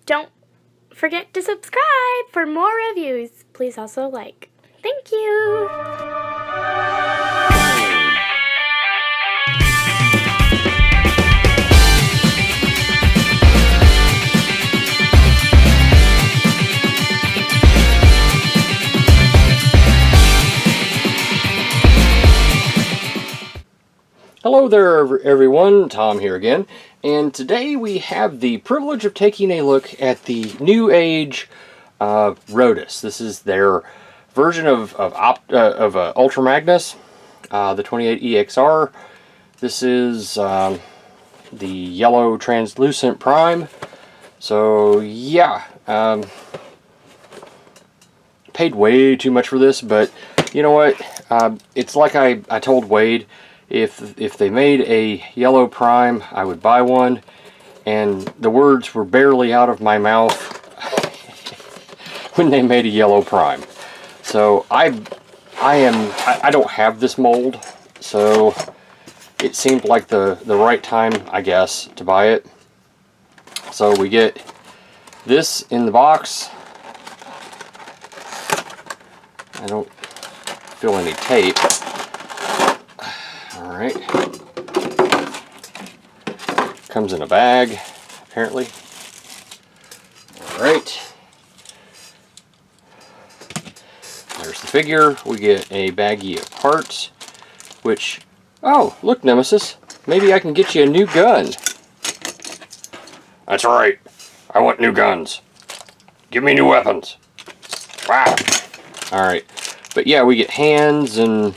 don't forget to subscribe for more reviews. Please also like. Thank you! Hello there everyone, Tom here again, and today we have the privilege of taking a look at the new Age Rhodhs. This is their version of Ultra Magnus, the 28EXR. This is the yellow translucent prime. So yeah, paid way too much for this, but you know what? It's like I told Wade. If they made a yellow prime, I would buy one, and the words were barely out of my mouth when they made a yellow prime. So I don't have this mold, so it seemed like the right time, I guess, to buy it. So we get this in the box. I don't feel any tape. Alright. Comes in a bag, apparently. Alright. There's the figure. We get a baggie of parts, which... Oh, look, Nemesis. Maybe I can get you a new gun. That's right. I want new guns. Give me new weapons. Wow. Alright. But yeah, we get hands and...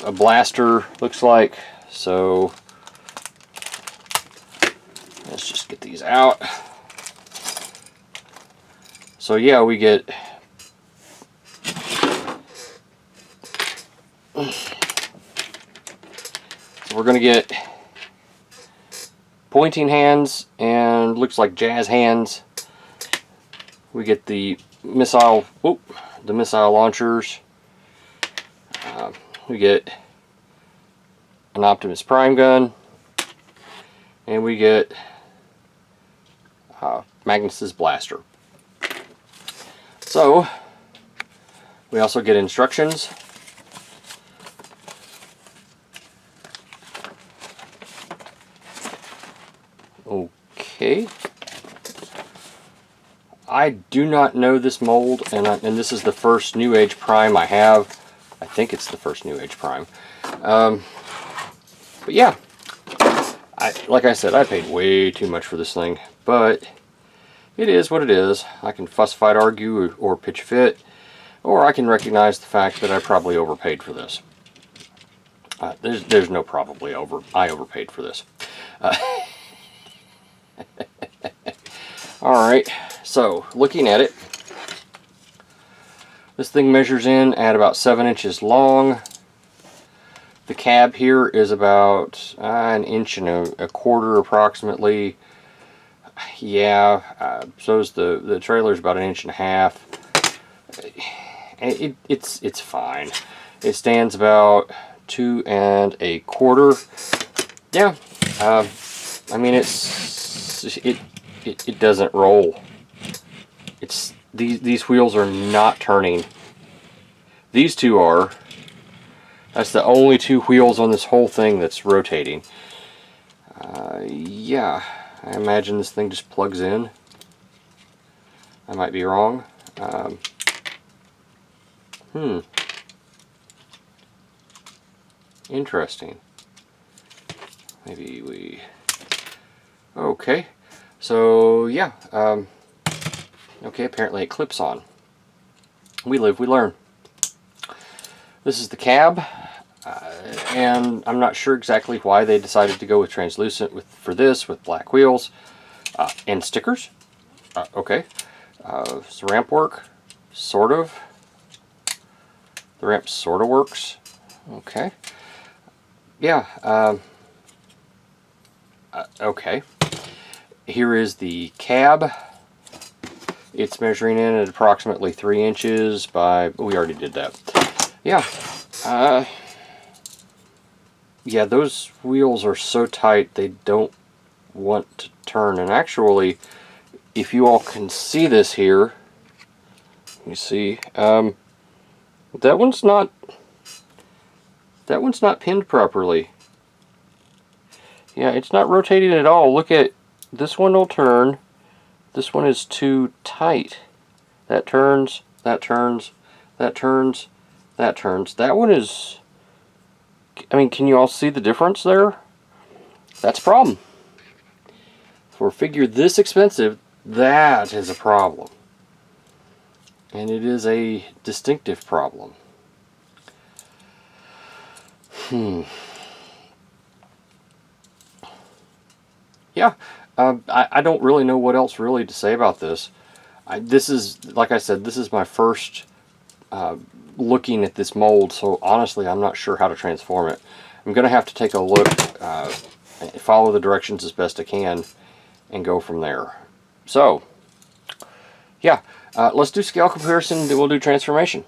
a blaster, looks like. So let's just get these out. So yeah, we get we're gonna get pointing hands and looks like jazz hands. We get the missile launchers. We get an Optimus Prime gun, and we get Magnus's blaster. So we also get instructions. Okay. I do not know this mold, and this is the first New Age Prime I have. I think it's the first New Age Prime. But yeah, like I said, I paid way too much for this thing, but it is what it is. I can fuss, fight, argue, or pitch fit, or I can recognize the fact that I probably overpaid for this. There's no probably over. I overpaid for this. Alright, so looking at it, this thing measures in at about 7 inches long. The cab here is about an inch and a quarter approximately. Yeah, so is the trailer's about an inch and a half. It's fine. It stands about 2 1/4. Yeah, I mean it doesn't roll. These wheels are not turning. These two are. That's the only two wheels on this whole thing that's rotating. Yeah, I imagine this thing just plugs in. I might be wrong. Interesting. Maybe we... Okay. So, yeah. Okay, apparently it clips on. We live, we learn. This is the cab, and I'm not sure exactly why they decided to go with translucent for this, with black wheels and stickers. Okay. Does the ramp work? Sort of. The ramp sort of works. Okay. Yeah. Okay. Here is the cab. It's measuring in at approximately 3 inches by... We already did that. Yeah. Yeah, those wheels are so tight they don't want to turn. And actually, if you all can see this here, you see, that one's not pinned properly. Yeah, it's not rotating at all. Look at this one will turn. This one is too tight. That turns, that turns, that turns, that turns. That one is, I mean, can you all see the difference there? That's a problem. For a figure this expensive, that is a problem. And it is a distinctive problem. Yeah, I don't really know what else really to say about this. This is, like I said, this is my first looking at this mold, so honestly I'm not sure how to transform it. I'm going to have to take a look, follow the directions as best I can, and go from there. So, yeah, let's do scale comparison, then we'll do transformation.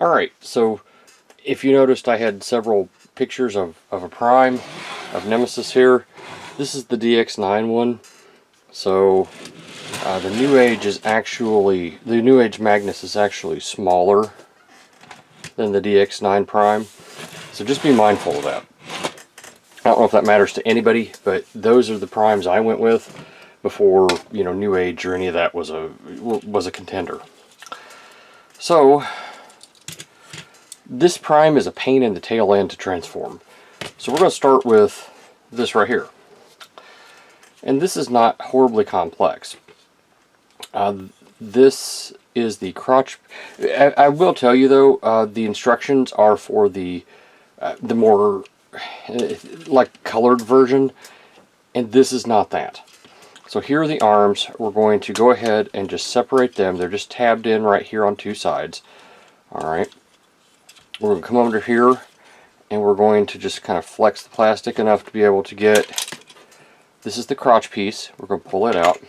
Alright, so if you noticed I had several pictures of a Prime, of Nemesis here. This is the DX9 one. So the New Age is actually, the New Age Magnus is actually smaller than the DX9 Prime. So just be mindful of that. I don't know if that matters to anybody, but those are the primes I went with before, you know, New Age or any of that was a contender. So this prime is a pain in the tail end to transform. So we're going to start with this right here. And this is not horribly complex. This is the crotch. I will tell you though, the instructions are for the more like colored version, and this is not that. So here are the arms. We're going to go ahead and just separate them. They're just tabbed in right here on two sides. Alright. We're going to come under here and we're going to just kind of flex the plastic enough to be able to get, this is the crotch piece. We're going to pull it out.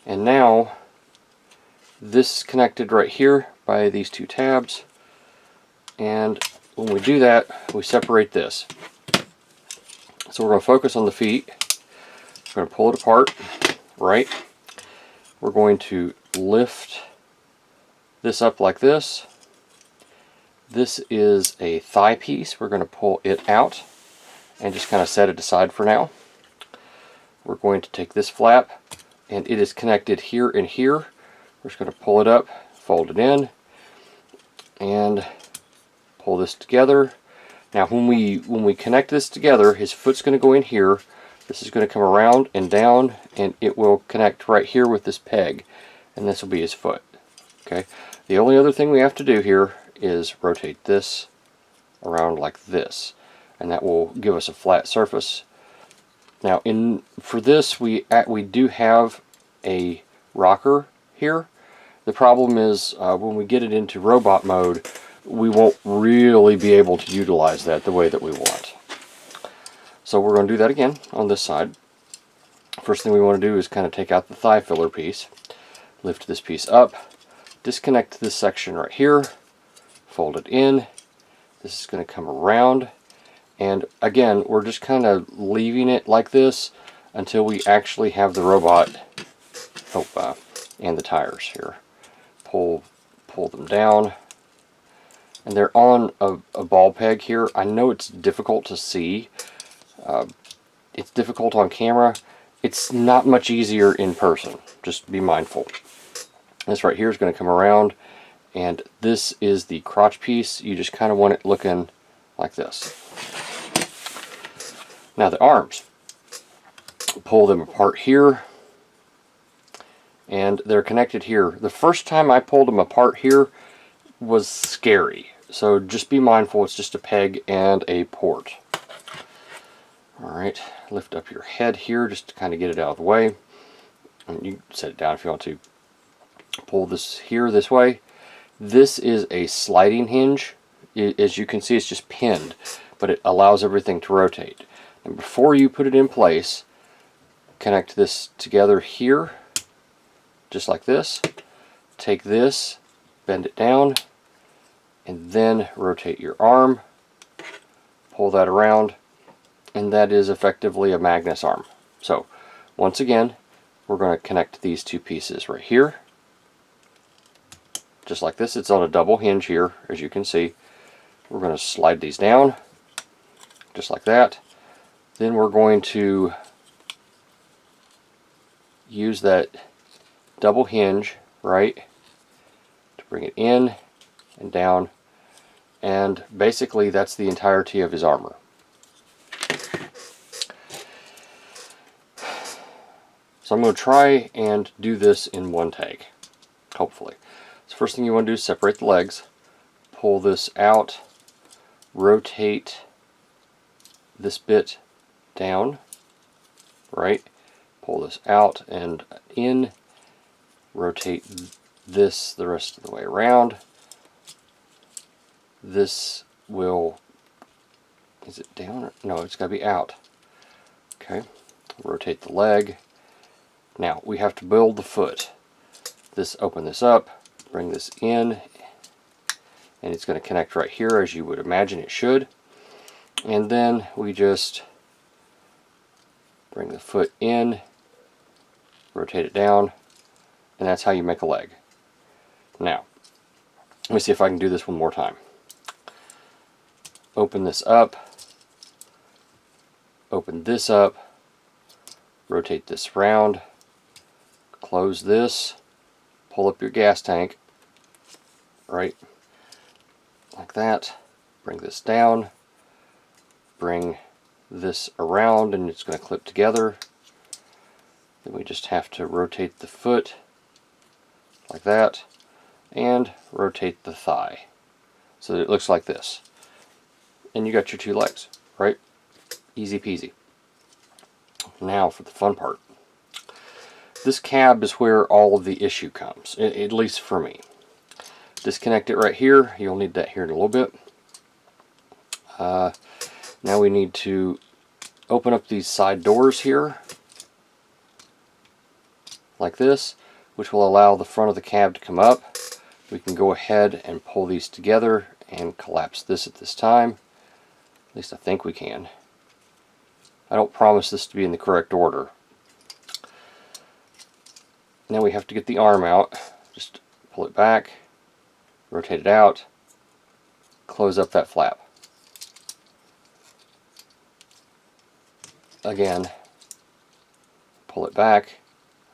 And now this is connected right here by these two tabs. And when we do that, we separate this. So we're going to focus on the feet. We're going to pull it apart, right? We're going to lift this up like this. This is a thigh piece. We're going to pull it out and just kind of set it aside for now. We're going to take this flap, and it is connected here and here. We're just going to pull it up, fold it in, and pull this together. Now when we connect this together, his foot's going to go in here. This is going to come around and down, and it will connect right here with this peg, and this will be his foot. Okay. The only other thing we have to do here is rotate this around like this, and that will give us a flat surface. Now for this we do have a rocker here. The problem is when we get it into robot mode, we won't really be able to utilize that the way that we want. So we're going to do that again on this side. First thing we want to do is kind of take out the thigh filler piece, lift this piece up, disconnect this section right here, fold it in. This is going to come around, and again we're just kind of leaving it like this until we actually have the robot and the tires here. Pull them down, and they're on a ball peg here. I know it's difficult to see. It's difficult on camera. It's not much easier in person. Just be mindful. This right here is going to come around, and this is the crotch piece. You just kind of want it looking like this. Now the arms, pull them apart here, and they're connected here. The first time I pulled them apart here was scary, so just be mindful it's just a peg and a port. Alright, lift up your head here just to kind of get it out of the way. And you can set it down if you want to. Pull this here this way. This is a sliding hinge. As you can see, it's just pinned, but it allows everything to rotate. And before you put it in place, connect this together here, just like this. Take this, bend it down, and then rotate your arm. Pull that around, and that is effectively a Magnus arm. So, once again, we're going to connect these two pieces right here. Just like this. It's on a double hinge here, as you can see. We're going to slide these down, just like that. Then we're going to use that double hinge, right, to bring it in and down. And basically that's the entirety of his armor. So I'm going to try and do this in one take, hopefully. So first thing you want to do is separate the legs, pull this out, rotate this bit down, right, pull this out and in, rotate this the rest of the way around. This will, is it down? Or, no, it's got to be out. Okay, rotate the leg. Now we have to build the foot. Open this up, bring this in, and it's going to connect right here as you would imagine it should. And then we just bring the foot in, rotate it down, and that's how you make a leg. Now, let me see if I can do this one more time. Open this up, open this up, rotate this around, close this, pull up your gas tank, right, like that, bring this down, bring this around, and it's going to clip together. Then we just have to rotate the foot like that and rotate the thigh so that it looks like this, and you got your two legs, right? Easy peasy. Now for the fun part. This cab is where all of the issue comes, at least for me. Disconnect it right here. You'll need that here in a little bit. Now we need to open up these side doors here, like this, which will allow the front of the cab to come up. We can go ahead and pull these together and collapse this at this time. At least I think we can. I don't promise this to be in the correct order. Now we have to get the arm out. Just pull it back, rotate it out, close up that flap. Again, pull it back,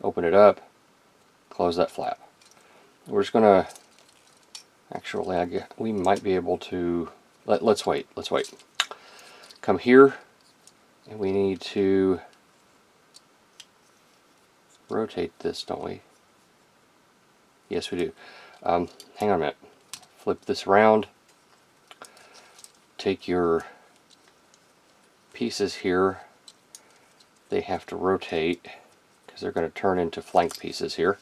open it up, close that flap. We're just going to, actually, I guess we might be able to, let's wait. Come here, and we need to rotate this, don't we? Yes, we do. Hang on a minute. Flip this around. Take your pieces here. They have to rotate because they're going to turn into flank pieces here.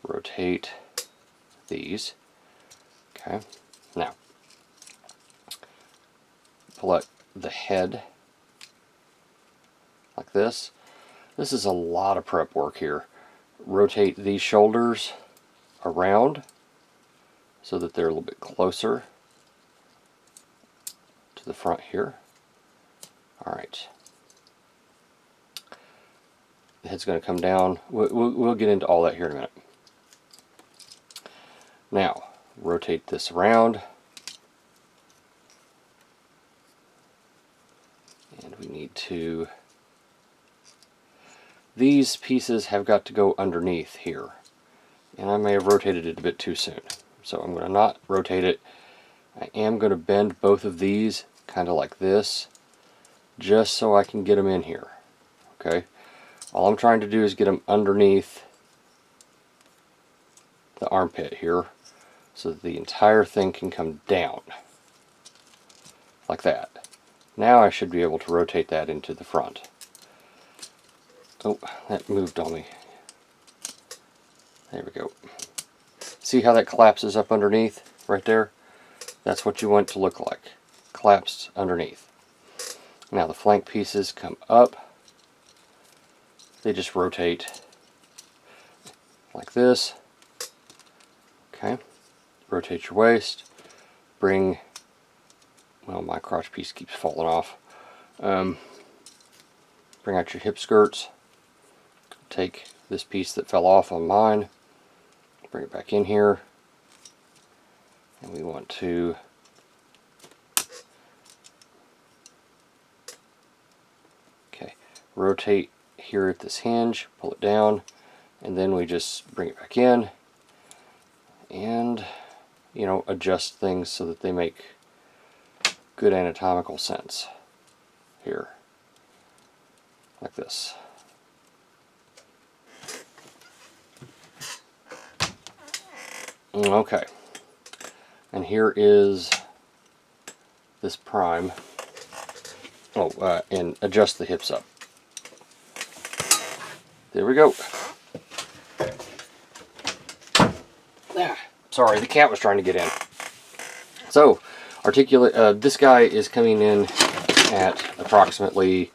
Rotate these. Okay. Now, pull out the head like this. This is a lot of prep work here. Rotate these shoulders around so that they're a little bit closer to the front here. Alright. The head's going to come down. We'll get into all that here in a minute. Now, rotate this around. And we need to... These pieces have got to go underneath here. And I may have rotated it a bit too soon. So I'm going to not rotate it. I am going to bend both of these kind of like this, just so I can get them in here. Okay, all I'm trying to do is get them underneath the armpit here, so that the entire thing can come down like that. Now I should be able to rotate that into the front. Oh, that moved on me. There we go. See how that collapses up underneath right there? That's what you want it to look like. Collapsed underneath. Now the flank pieces come up. They just rotate like this. Okay. Rotate your waist. Bring, well, my crotch piece keeps falling off. Bring out your hip skirts. Take this piece that fell off on mine. Bring it back in here. And we want to rotate here at this hinge, pull it down, and then we just bring it back in and, you know, adjust things so that they make good anatomical sense here, like this. Okay, and here is this prime. Oh, and adjust the hips up. There we go. Ah, sorry, the cat was trying to get in. So, articulate. This guy is coming in at approximately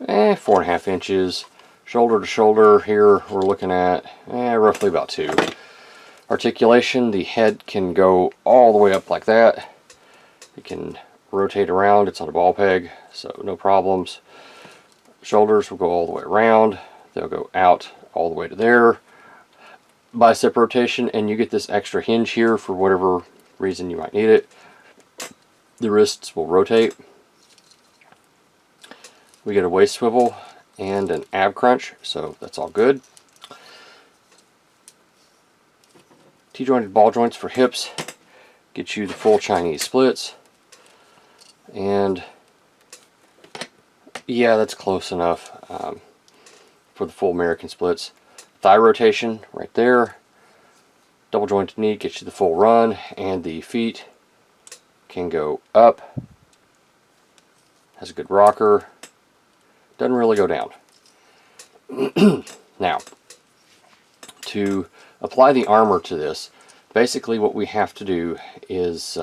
4.5 inches. Shoulder to shoulder here, we're looking at roughly about 2. Articulation, the head can go all the way up like that. It can rotate around. It's on a ball peg, so no problems. Shoulders will go all the way around. They'll go out all the way to there. Bicep rotation, and you get this extra hinge here for whatever reason you might need it. The wrists will rotate. We get a waist swivel and an ab crunch, so that's all good. T-jointed ball joints for hips get you the full Chinese splits. And yeah, that's close enough for the full American splits. Thigh rotation right there. Double jointed knee gets you the full run, and the feet can go up. Has a good rocker. Doesn't really go down. Now, to apply the armor to this, basically what we have to do is,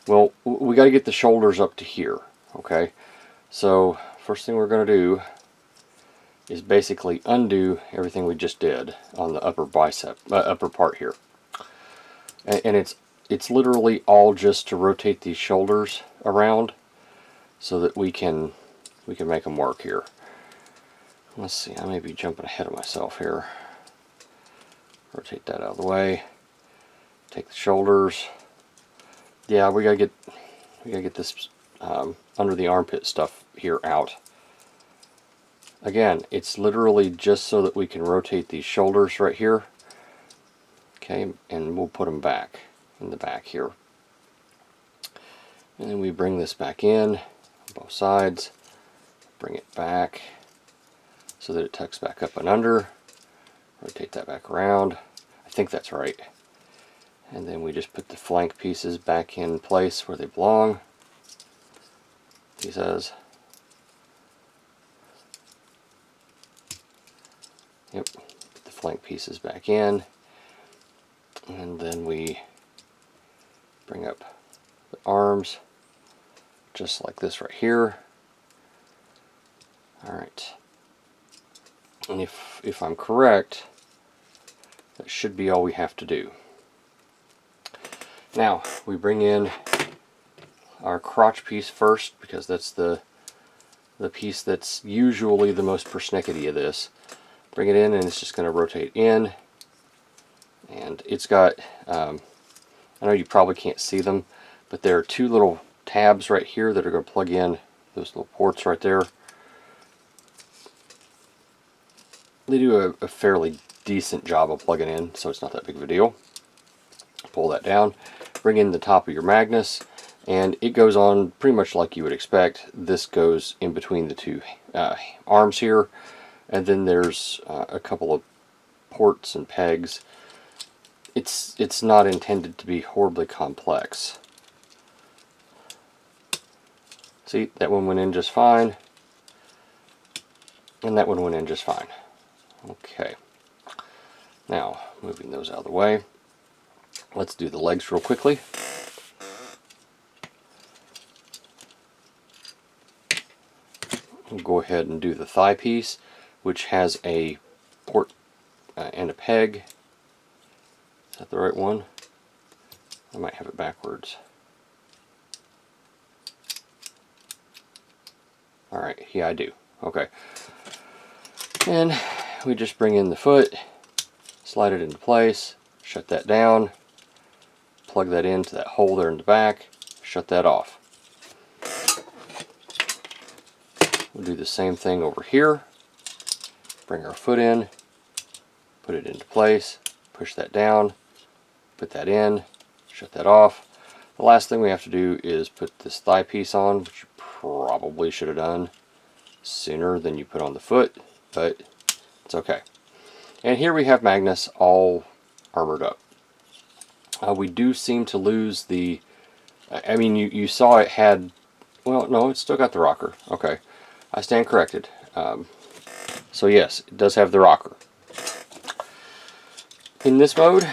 well, we got to get the shoulders up to here, okay? So, first thing we're going to do is basically undo everything we just did on the upper bicep, upper part here. And it's literally all just to rotate these shoulders around so that we can make them work here. Let's see, I may be jumping ahead of myself here. Rotate that out of the way. Take the shoulders. Yeah, we gotta get this under the armpit stuff here out. Again, it's literally just so that we can rotate these shoulders right here. Okay, and we'll put them back in the back here. And then we bring this back in on both sides. Bring it back so that it tucks back up and under. Rotate that back around. I think that's right. And then we just put the flank pieces back in place where they belong. He says. Yep, put the flank pieces back in. And then we bring up the arms just like this right here. Alright. And if I'm correct, that should be all we have to do. Now, we bring in our crotch piece first, because that's the piece that's usually the most persnickety of this. Bring it in, and it's just going to rotate in. And it's got, I know you probably can't see them, but there are 2 little tabs right here that are going to plug in those little ports right there. They do a fairly decent job of plugging in, so it's not that big of a deal. pull that down, bring in the top of your Magnus, and it goes on pretty much like you would expect. This goes in between the two arms here, and then there's a couple of ports and pegs. It's not intended to be horribly complex. See, that one went in just fine, and that one went in just fine. Okay, now moving those out of the way, let's do the legs real quickly. We'll go ahead and do the thigh piece, which has a port and a peg. Is that the right one? I might have it backwards. Alright, yeah I do. Okay. And we just bring in the foot, slide it into place, shut that down, plug that into that hole there in the back, shut that off. We'll do the same thing over here. Bring our foot in, put it into place, push that down, put that in, shut that off. The last thing we have to do is put this thigh piece on, which you probably should have done sooner than you put on the foot, but it's okay. And here we have Magnus all armored up. We do seem to lose the, I mean, you saw it had, well, no, it's still got the rocker. Okay, I stand corrected. So yes, it does have the rocker. In this mode,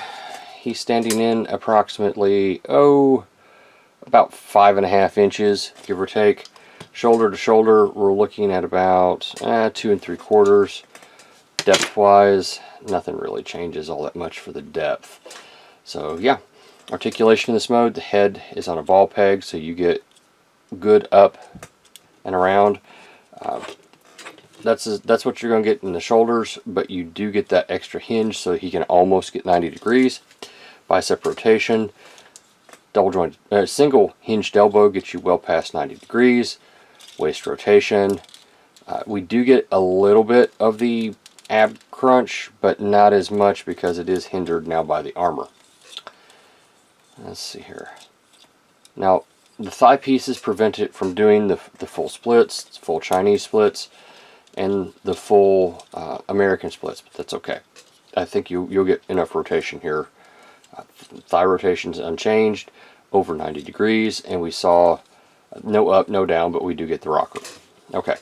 he's standing in approximately, about 5.5 inches, give or take. Shoulder to shoulder, we're looking at about 2 3/4. Depth-wise, nothing really changes all that much for the depth. So yeah, articulation in this mode, the head is on a ball peg, so you get good up and around. That's what you're going to get in the shoulders, but you do get that extra hinge, so he can almost get 90 degrees. Bicep rotation, double joint, single hinged elbow gets you well past 90 degrees. Waist rotation, we do get a little bit of the ab crunch, but not as much because it is hindered now by the armor. Let's see here. Now, the thigh pieces prevent it from doing the full splits, full Chinese splits, and the full American splits, but that's okay. I think you'll get enough rotation here. Thigh rotation is unchanged, over 90 degrees, and we saw no up, no down, but we do get the rocker. Okay.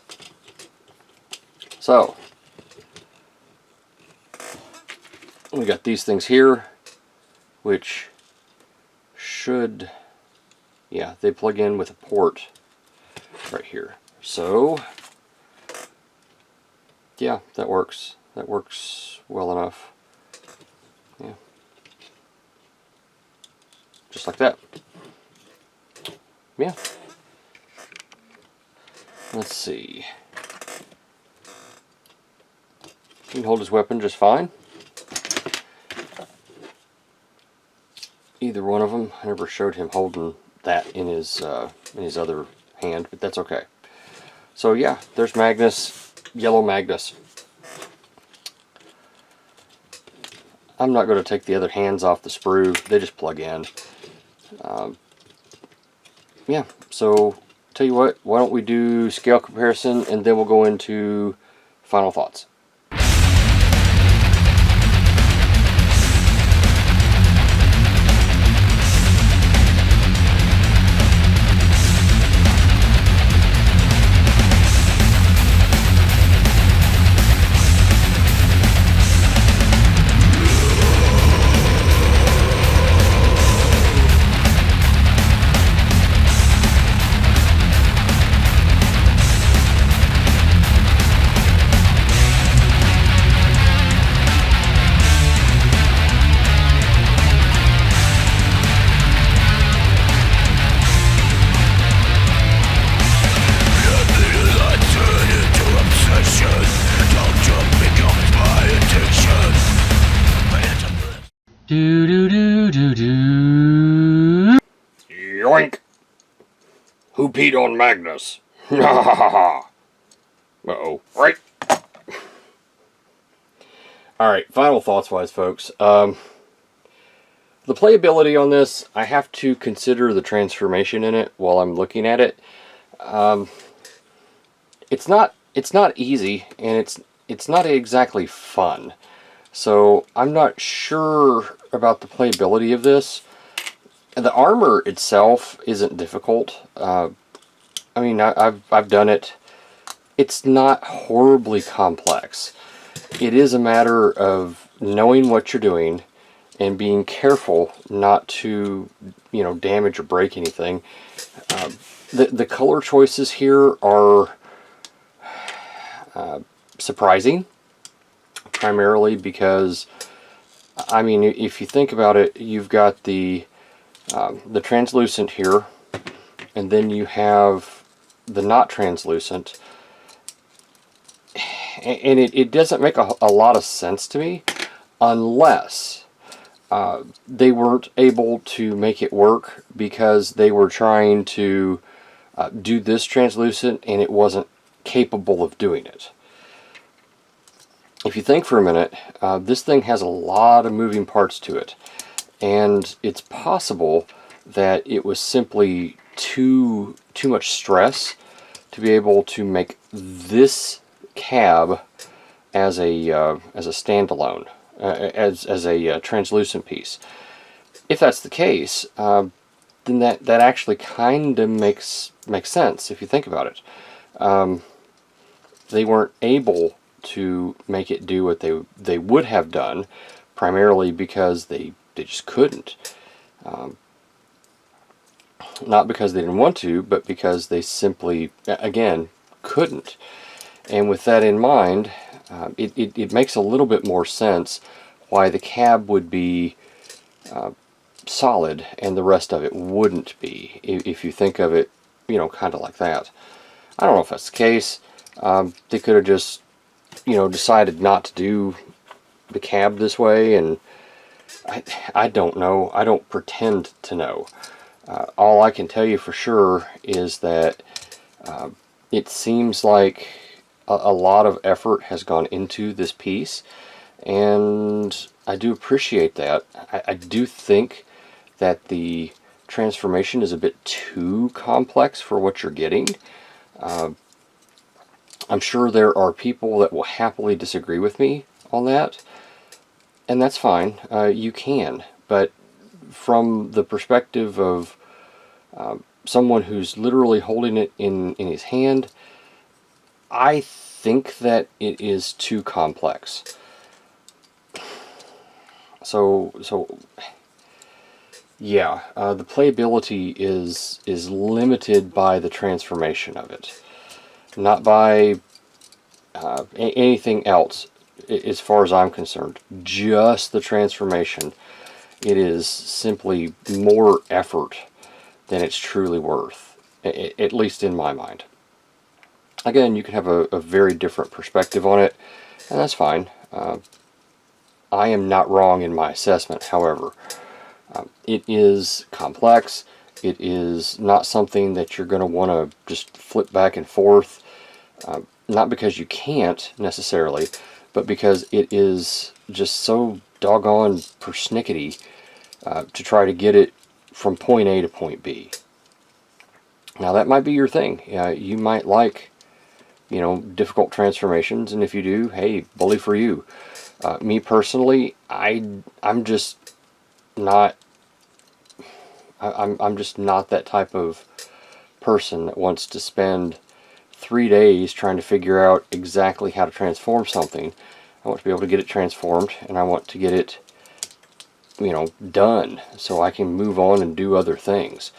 So, we got these things here, which should, yeah, they plug in with a port right here. So, yeah, that works. That works well enough. Yeah. Just like that. Yeah. Let's see. He can hold his weapon just fine. Either one of them. I never showed him holding that in his other hand, but that's okay. So yeah, there's Magnus, yellow Magnus. I'm not going to take the other hands off the sprue. They just plug in. Yeah, so tell you what, why don't we do scale comparison and then we'll go into final thoughts. Yoink! Who peed on Magnus? Uh-oh. Right. Alright, final thoughts wise, folks. The the playability on this, I have to consider the transformation in it while I'm looking at it. It's not easy, and it's not exactly fun. So I'm not sure about the playability of this. The armor itself isn't difficult. I mean, I've done it. It's not horribly complex. It is a matter of knowing what you're doing and being careful not to, you know, damage or break anything. The color choices here are surprising, primarily because, I mean, if you think about it, you've got the translucent here, and then you have the not translucent, and it doesn't make a lot of sense to me unless they weren't able to make it work because they were trying to do this translucent and it wasn't capable of doing it. If you think for a minute, this thing has a lot of moving parts to it, and it's possible that it was simply too much stress to be able to make this cab as a standalone, as a translucent piece. If that's the case, then that actually kind of makes sense if you think about it. They weren't able to make it do what they would have done, primarily because they just couldn't. Not because they didn't want to, but because they simply, again, couldn't. And with that in mind, it makes a little bit more sense why the cab would be solid and the rest of it wouldn't be, if you think of it, you know, kind of like that. I don't know if that's the case. They could have just, you know, decided not to do the cab this way, and I don't know. I don't pretend to know. All I can tell you for sure is that it seems like a lot of effort has gone into this piece, and I do appreciate that. I do think that the transformation is a bit too complex for what you're getting. I'm sure there are people that will happily disagree with me on that, and that's fine. You can, but from the perspective of someone who's literally holding it in his hand, I think that it is too complex. So yeah, the playability is limited by the transformation of it, not by anything else as far as I'm concerned. Just the transformation. It is simply more effort than it's truly worth, at least in my mind. Again, you can have a very different perspective on it, and that's fine. I am not wrong in my assessment, however. It is complex. It is not something that you're going to want to just flip back and forth, not because you can't necessarily, but because it is just so doggone persnickety to try to get it from point A to point B. Now that might be your thing. You might like, you know, difficult transformations, and if you do, hey, bully for you. Me personally, I'm just not. I'm just not that type of person that wants to spend 3 days trying to figure out exactly how to transform something. I want to be able to get it transformed, and I want to get it, you know, done so I can move on and do other things.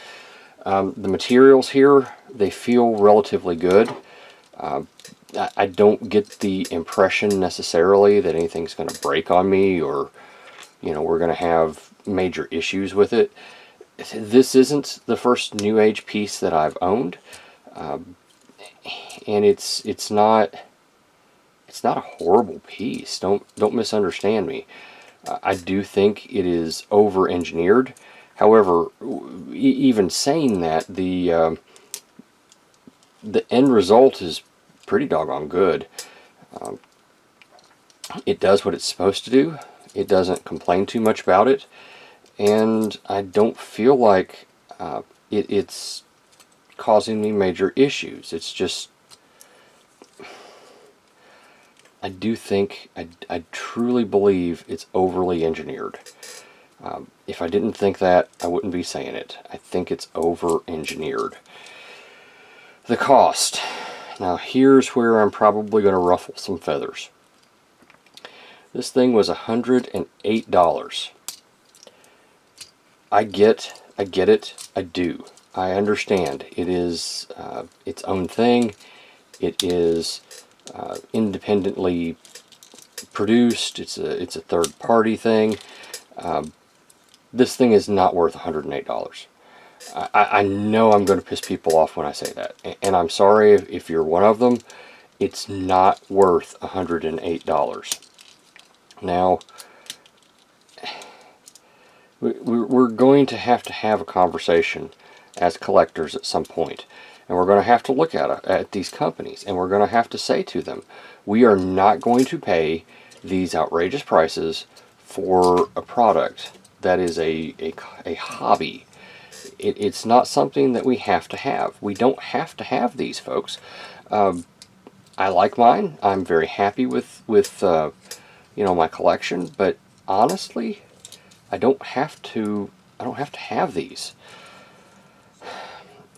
The materials here, they feel relatively good. I don't get the impression necessarily that anything's going to break on me, or, you know, we're going to have major issues with it. This isn't the first New Age piece that I've owned, and it's not a horrible piece. Don't misunderstand me. I do think it is over-engineered. However, even saying that, the end result is pretty doggone good. It does what it's supposed to do. It doesn't complain too much about it, and I don't feel like it's causing me major issues. It's just, I do think, I truly believe it's overly engineered. If I didn't think that, I wouldn't be saying it. I think it's over-engineered. The cost. Now here's where I'm probably going to ruffle some feathers. This thing was $108. I get it. I do. I understand. It is its own thing. It is independently produced. It's a third-party thing. This thing is not worth $108. I know I'm going to piss people off when I say that, and I'm sorry if you're one of them. It's not worth $108. Now, we're going to have a conversation as collectors at some point, and we're going to have to look at these companies, and we're going to have to say to them, we are not going to pay these outrageous prices for a product that is a hobby. It's not something that we have to have. We don't have to have these, folks. I like mine. I'm very happy with my collection, but honestly, I don't have to have these.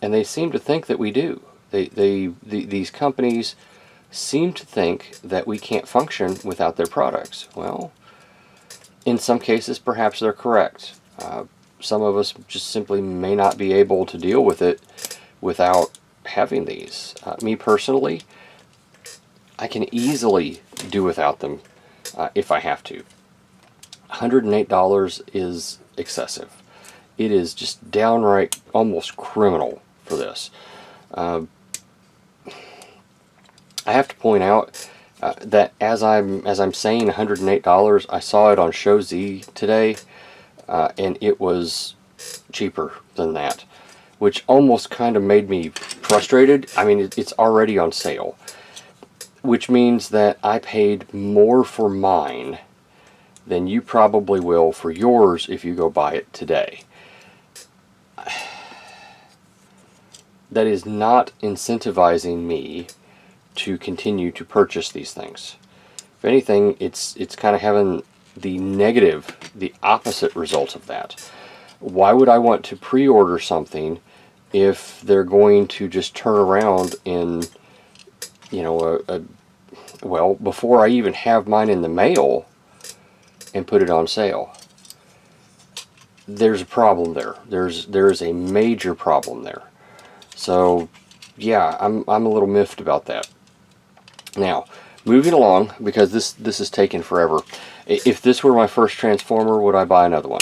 And they seem to think that we do. These companies seem to think that we can't function without their products. Well, in some cases, perhaps they're correct. Some of us just simply may not be able to deal with it without having these. Me personally, I can easily do without them if I have to. $108 is excessive. It is just downright almost criminal for this. I have to point out that as I'm saying $108, I saw it on Show Z today, and it was cheaper than that, which almost kind of made me frustrated. I mean, it's already on sale, which means that I paid more for mine than you probably will for yours if you go buy it today. That is not incentivizing me to continue to purchase these things. If anything, it's kind of having the negative, the opposite result of that. Why would I want to pre-order something if they're going to just turn around in, well, before I even have mine in the mail and put it on sale? There's a problem there. There's a major problem there. So, yeah, I'm a little miffed about that. Now, moving along, because this is taking forever. If this were my first Transformer, would I buy another one?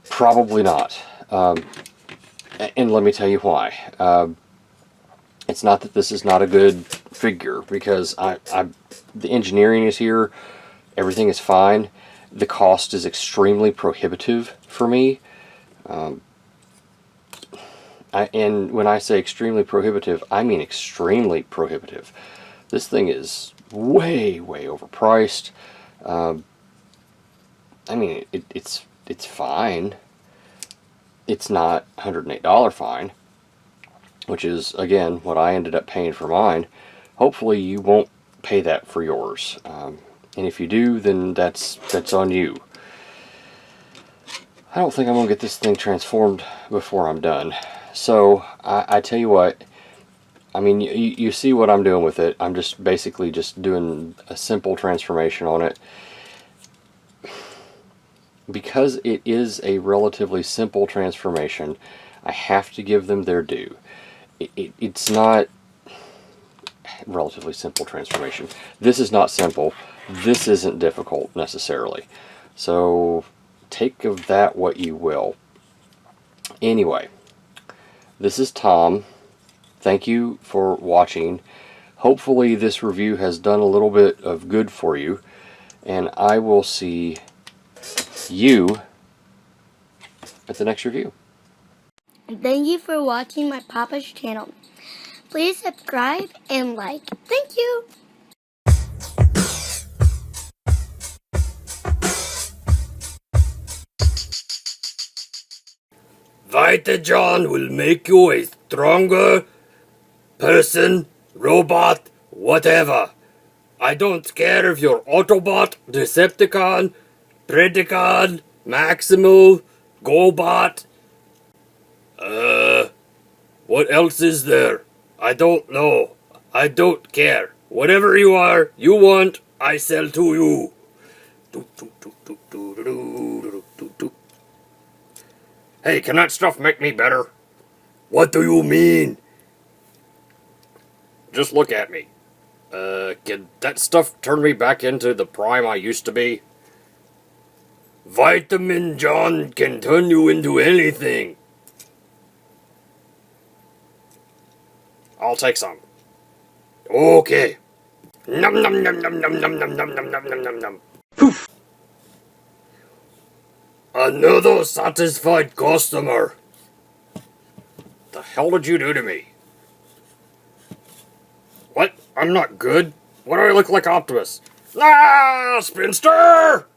Probably not. And let me tell you why. It's not that this is not a good figure, because the engineering is here, everything is fine. The cost is extremely prohibitive for me. And when I say extremely prohibitive, I mean extremely prohibitive. This thing is way, way overpriced. I mean, it's fine. It's not $108 fine, which is, again, what I ended up paying for mine. Hopefully you won't pay that for yours. And if you do, then that's on you. I don't think I'm going to get this thing transformed before I'm done. So, I tell you what, I mean, you see what I'm doing with it. I'm just basically just doing a simple transformation on it. Because it is a relatively simple transformation, I have to give them their due. It's not relatively simple transformation. This is not simple. This isn't difficult necessarily. So take of that what you will. Anyway, this is Tom. Thank you for watching. Hopefully this review has done a little bit of good for you, and I will see you at the next review. Thank you for watching my Papa's channel. Please subscribe and like. Thank you. Vita John will make you a stronger person, robot, whatever. I don't care if you're Autobot, Decepticon, Predacon, Maximal, GoBot. What else is there? I don't know. I don't care. Whatever you are, you want, I sell to you. Hey, can that stuff make me better? What do you mean? Just look at me. Can that stuff turn me back into the prime I used to be? Vitamin John can turn you into anything. I'll take some. Okay. Num num num num num num num num num num num num. Poof. Another satisfied customer. The hell did you do to me? What? I'm not good. Why do I look like Optimus? Ah, Spinster!